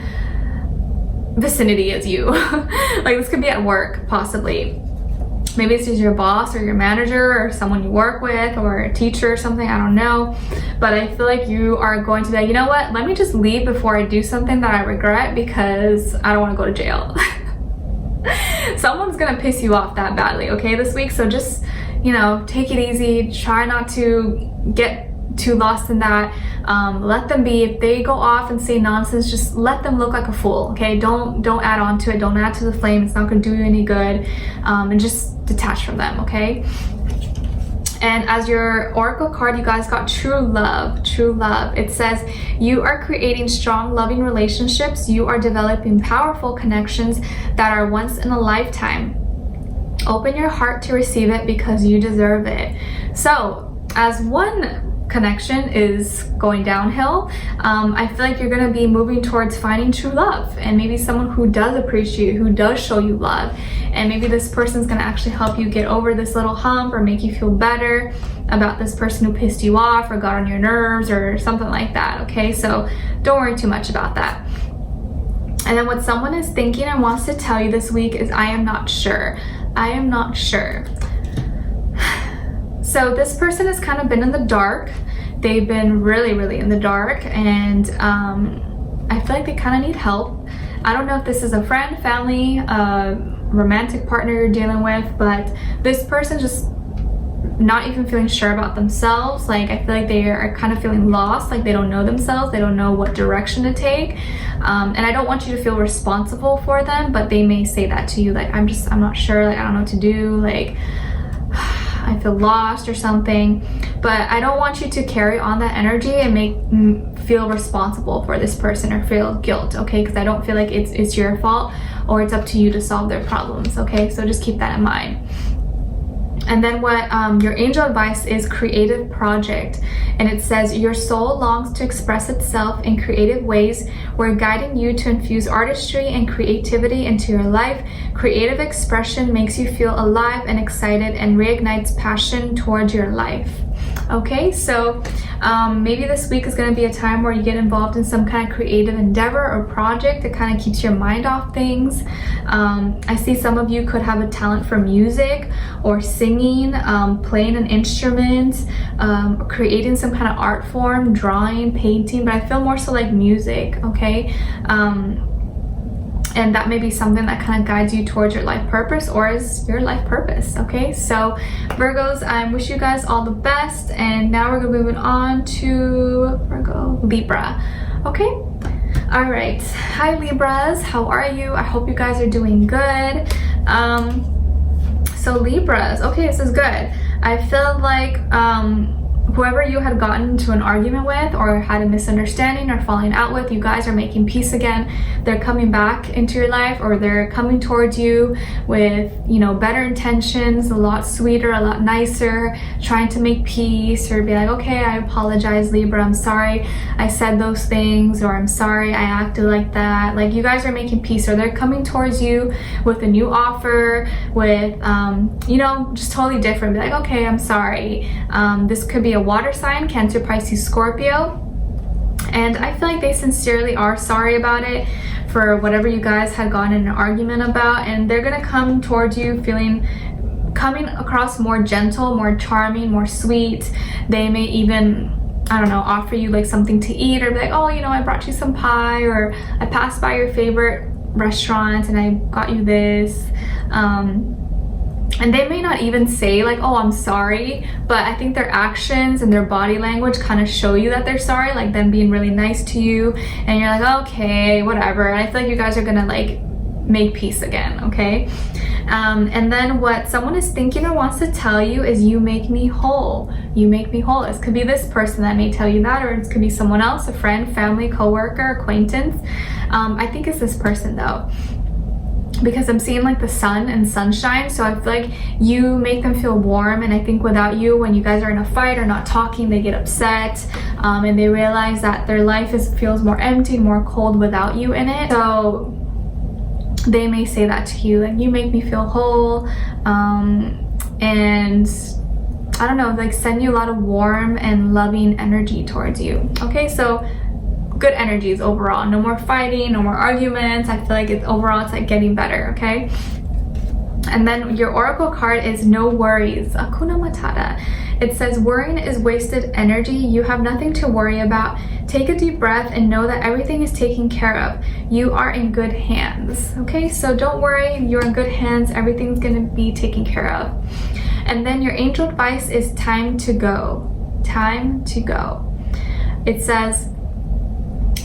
vicinity as you. Like, this could be at work, possibly. Maybe this is your boss or your manager or someone you work with or a teacher or something, I don't know. But I feel like you are going to be like, you know what, let me just leave before I do something that I regret because I don't want to go to jail. Someone's gonna piss you off that badly, okay, this week. So just, you know, take it easy. Try not to get too lost in that. Let them be. If they go off and say nonsense, just let them look like a fool, okay? Don't add on to it. Don't add to the flame. It's not gonna do you any good. And just detach from them, okay? And as your oracle card, you guys got true love. It says, you are creating strong, loving relationships. You are developing powerful connections that are once in a lifetime. Open your heart to receive it because you deserve it. So as one connection is going downhill, I feel like you're gonna be moving towards finding true love, and maybe someone who does appreciate you, who does show you love, and maybe this person's gonna actually help you get over this little hump or make you feel better about this person who pissed you off or got on your nerves or something like that, okay? So don't worry too much about that. And then what someone is thinking and wants to tell you this week is, I am not sure. I am not sure. So this person has kind of been in the dark. They've been really, really in the dark, and I feel like they kind of need help. I don't know if this is a friend, family, romantic partner you're dealing with, but this person just not even feeling sure about themselves. Like, I feel like they are kind of feeling lost, like they don't know themselves, they don't know what direction to take. And I don't want you to feel responsible for them, but they may say that to you, like, I'm not sure, like, I don't know what to do, like, I feel lost or something. But I don't want you to carry on that energy and feel responsible for this person or feel guilt, okay? Because I don't feel like it's your fault, or it's up to you to solve their problems, okay? So just keep that in mind. And then what your angel advice is, creative project. And it says, your soul longs to express itself in creative ways. We're guiding you to infuse artistry and creativity into your life. Creative expression makes you feel alive and excited and reignites passion towards your life. Okay, so maybe this week is going to be a time where you get involved in some kind of creative endeavor or project that kind of keeps your mind off things. I see some of you could have a talent for music or singing, playing an instrument, creating some kind of art form, drawing, painting, but I feel more so like music, okay? And that may be something that kind of guides you towards your life purpose, or is your life purpose, okay? So Virgos, I wish you guys all the best. And now we're moving on to Virgo, Libra, okay? All right, hi Libras, how are you? I hope you guys are doing good. So Libras, okay, this is good. I feel like whoever you had gotten into an argument with or had a misunderstanding or falling out with, you guys are making peace again. They're coming back into your life, or they're coming towards you with, you know, better intentions, a lot sweeter, a lot nicer, trying to make peace, or be like, okay, I apologize, Libra, I'm sorry I said those things, or I'm sorry I acted like that. Like, you guys are making peace, or they're coming towards you with a new offer, with you know, just totally different. Be like, okay, I'm sorry. This could be a water sign, Cancer, Pisces, Scorpio, and I feel like they sincerely are sorry about it for whatever you guys had gotten in an argument about, and they're gonna come towards you coming across more gentle, more charming, more sweet. They may even, I don't know, offer you like something to eat, or be like, oh, you know, I brought you some pie, or I passed by your favorite restaurant and I got you this. And they may not even say like, oh, I'm sorry, but I think their actions and their body language kind of show you that they're sorry, like them being really nice to you, and you're like, okay, whatever. And I feel like you guys are gonna like make peace again, okay? And then what someone is thinking or wants to tell you is, you make me whole. You make me whole. This could be this person that may tell you that, or it could be someone else, a friend, family, coworker, acquaintance. I think it's this person though, because I'm seeing like the sun and sunshine, so I feel like you make them feel warm. And I think without you, when you guys are in a fight or not talking, they get upset, and they realize that their life feels more empty, more cold without you in it. So they may say that to you, like, you make me feel whole, and I don't know, like send you a lot of warm and loving energy towards you, okay? So good energies overall. No more fighting, no more arguments. I feel like it's like getting better, okay? And then your oracle card is no worries, Hakuna Matata. It says, worrying is wasted energy. You have nothing to worry about. Take a deep breath and know that everything is taken care of. You are in good hands, okay? So don't worry, you're in good hands. Everything's gonna be taken care of. And then your angel advice is time to go. Time to go. It says,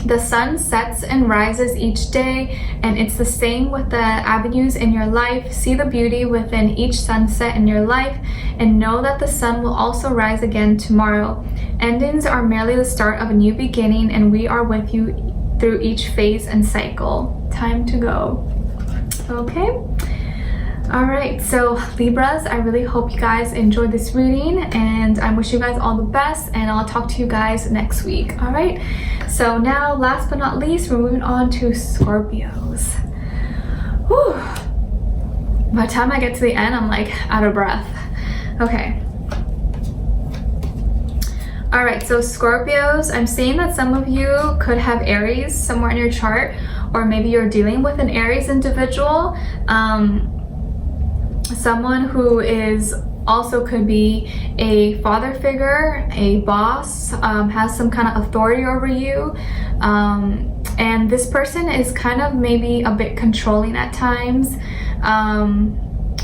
the sun sets and rises each day, and it's the same with the avenues in your life. See the beauty within each sunset in your life, and know that the sun will also rise again tomorrow. Endings are merely the start of a new beginning, and we are with you through each phase and cycle. Time to go. Okay? All right, so Libras, I really hope you guys enjoyed this reading, and I wish you guys all the best, and I'll talk to you guys next week. All right, so now last but not least, we're moving on to Scorpios. Whew. By the time I get to the end, I'm like out of breath. Okay. All right, so Scorpios, I'm seeing that some of you could have Aries somewhere in your chart, or maybe you're dealing with an Aries individual. Someone who is also could be a father figure, a boss, has some kind of authority over you. And this person is kind of maybe a bit controlling at times.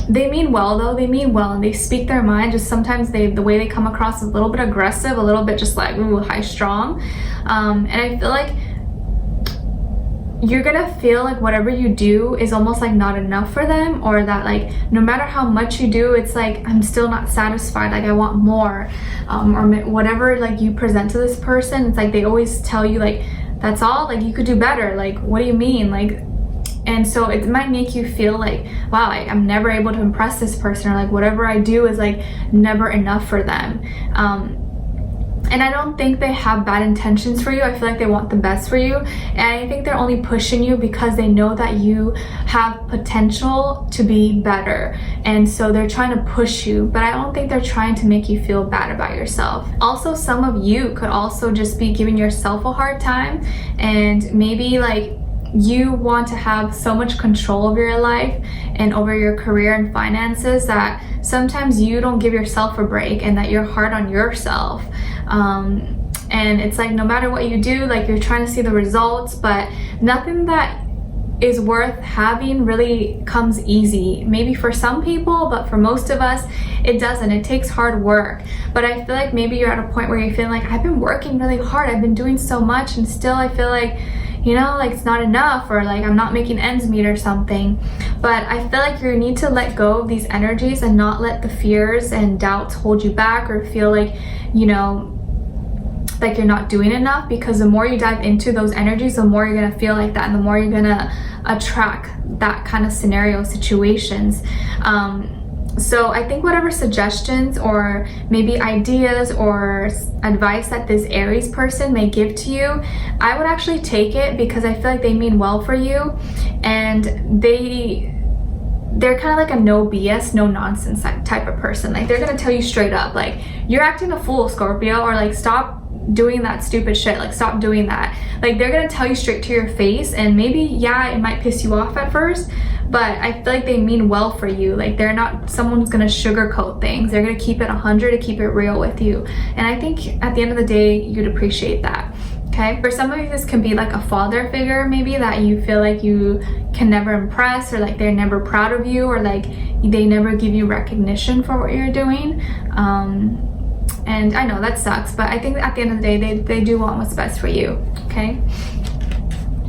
They mean well though, they mean well, and they speak their mind, just sometimes the way they come across is a little bit aggressive, a little bit just like, ooh, high strong. And I feel like you're gonna feel like whatever you do is almost like not enough for them, or that like no matter how much you do, it's like I'm still not satisfied, like I want more. Or whatever like you present to this person, it's like they always tell you like, that's all, like you could do better, like what do you mean, like. And so it might make you feel like, wow, I'm never able to impress this person, or like whatever I do is like never enough for them. And I don't think they have bad intentions for you. I feel like they want the best for you. And I think they're only pushing you because they know that you have potential to be better. And so they're trying to push you, but I don't think they're trying to make you feel bad about yourself. Also, some of you could also just be giving yourself a hard time, and maybe like you want to have so much control over your life and over your career and finances that sometimes you don't give yourself a break, and that you're hard on yourself. And it's like no matter what you do, like you're trying to see the results, but nothing that is worth having really comes easy. Maybe for some people, but for most of us it doesn't. It takes hard work. But I feel like maybe you're at a point where you feel like, I've been working really hard, I've been doing so much, and still I feel like, you know, like it's not enough, or like I'm not making ends meet or something. But I feel like you need to let go of these energies and not let the fears and doubts hold you back, or feel like, you know, like you're not doing enough, because the more you dive into those energies, the more you're gonna feel like that, and the more you're gonna attract that kind of scenario situations. So I think whatever suggestions or maybe ideas or advice that this Aries person may give to you, I would actually take it, because I feel like they mean well for you, and they're kind of like a no BS, no nonsense type of person. Like they're gonna tell you straight up, like, you're acting a fool, Scorpio, or like stop doing that stupid shit, like stop doing that. Like they're gonna tell you straight to your face, and maybe, yeah, it might piss you off at first, but I feel like they mean well for you. Like they're not someone who's gonna sugarcoat things. They're gonna keep it 100 to keep it real with you. And I think at the end of the day, you'd appreciate that. Okay, for some of you this can be like a father figure maybe that you feel like you can never impress, or like they're never proud of you, or like they never give you recognition for what you're doing. And I know that sucks, but I think at the end of the day, they do want what's best for you. Okay,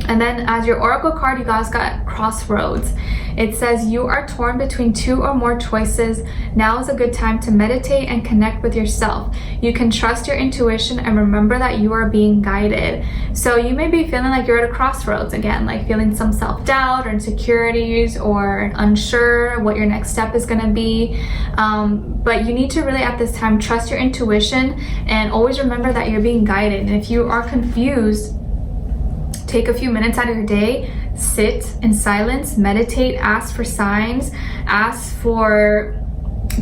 and then as your oracle card, you guys got Crossroads. It says you are torn between two or more choices. Now is a good time to meditate and connect with yourself. You can trust your intuition and remember that you are being guided. So you may be feeling like you're at a crossroads again, like feeling some self-doubt or insecurities, or unsure what your next step is going to be. But you need to really at this time trust your intuition and always remember that you're being guided. And if you are confused, take a few minutes out of your day, sit in silence, meditate, ask for signs, ask for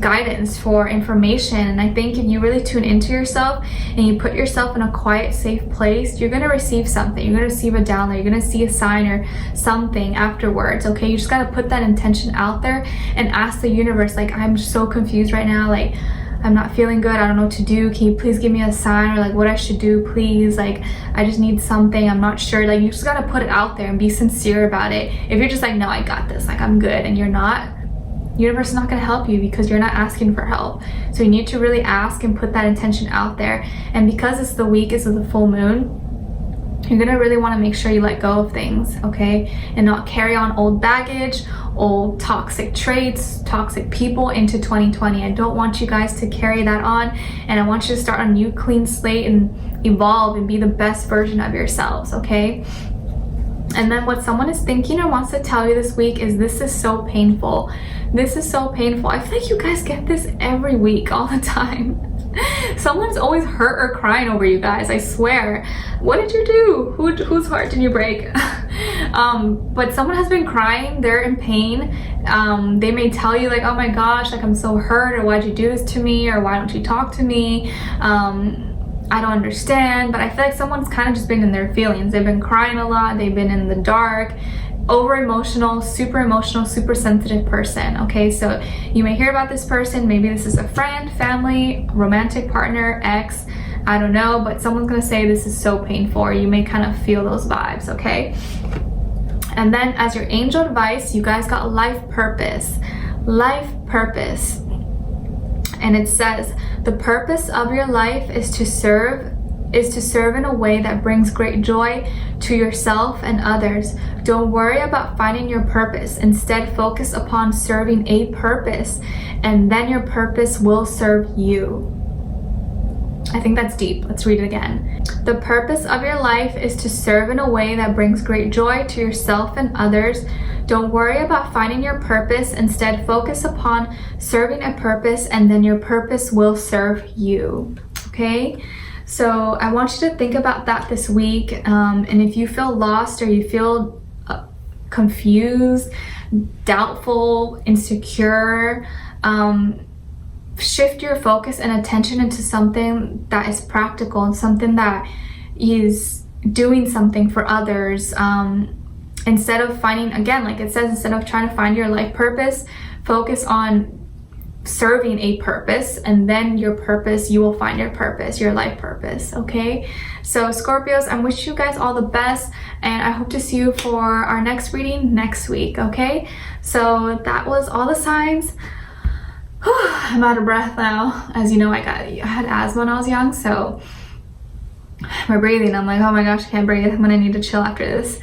guidance, for information. And I think if you really tune into yourself and you put yourself in a quiet, safe place, you're going to receive something. You're going to receive a download. You're going to see a sign or something afterwards. Okay, you just got to put that intention out there and ask the universe, like, I'm so confused right now, like I'm not feeling good, I don't know what to do, can you please give me a sign, or like what I should do, please, like I just need something, I'm not sure. Like you just got to put it out there and be sincere about it. If you're just like, no, I got this, like I'm good, and you're not, universe is not going to help you because you're not asking for help. So you need to really ask and put that intention out there. And because it's the week, it's the full moon, you're going to really want to make sure you let go of things, okay, and not carry on old baggage, old toxic traits, toxic people into 2020. I don't want you guys to carry that on, and I want you to start a new clean slate and evolve and be the best version of yourselves, okay? And then what someone is thinking or wants to tell you this week is, this is so painful. This is so painful. I feel like you guys get this every week, all the time. Someone's always hurt or crying over you guys, I swear. What did you do? Whose heart did you break? But someone has been crying, they're in pain. They may tell you like, oh my gosh, like I'm so hurt, or why'd you do this to me, or why don't you talk to me? I don't understand. But I feel like someone's kind of just been in their feelings. They've been crying a lot, they've been in the dark, over emotional, super sensitive person. Okay, so you may hear about this person. Maybe this is a friend, family, romantic partner, ex, I don't know, but someone's gonna say this is so painful, or you may kind of feel those vibes. Okay, and then as your angel advice, you guys got life purpose. And it says the purpose of your life is to serve in a way that brings great joy to yourself and others. Don't worry about finding your purpose. Instead, focus upon serving a purpose, and then your purpose will serve you. I think that's deep. Let's read it again. The purpose of your life is to serve in a way that brings great joy to yourself and others. Don't worry about finding your purpose. Instead, focus upon serving a purpose, and then your purpose will serve you. Okay? So I want you to think about that this week. And if you feel lost, or you feel confused, doubtful, insecure, shift your focus and attention into something that is practical and something that is doing something for others. Instead of finding, again, like it says, instead of trying to find your life purpose, focus on serving a purpose, and then your purpose, you will find your purpose, your life purpose. Okay, so Scorpios, I wish you guys all the best, and I hope to see you for our next reading next week. Okay, so that was all the signs. I'm out of breath now. As you know, I had asthma when I was young, so my breathing, I'm like, oh my gosh, I can't breathe. I'm gonna need to chill after this.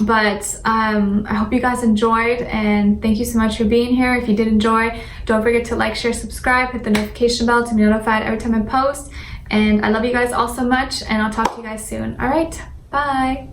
But I hope you guys enjoyed, and thank you so much for being here. If you did enjoy, don't forget to like, share, subscribe, hit the notification bell to be notified every time I post. And I love you guys all so much, and I'll talk to you guys soon. All right, bye.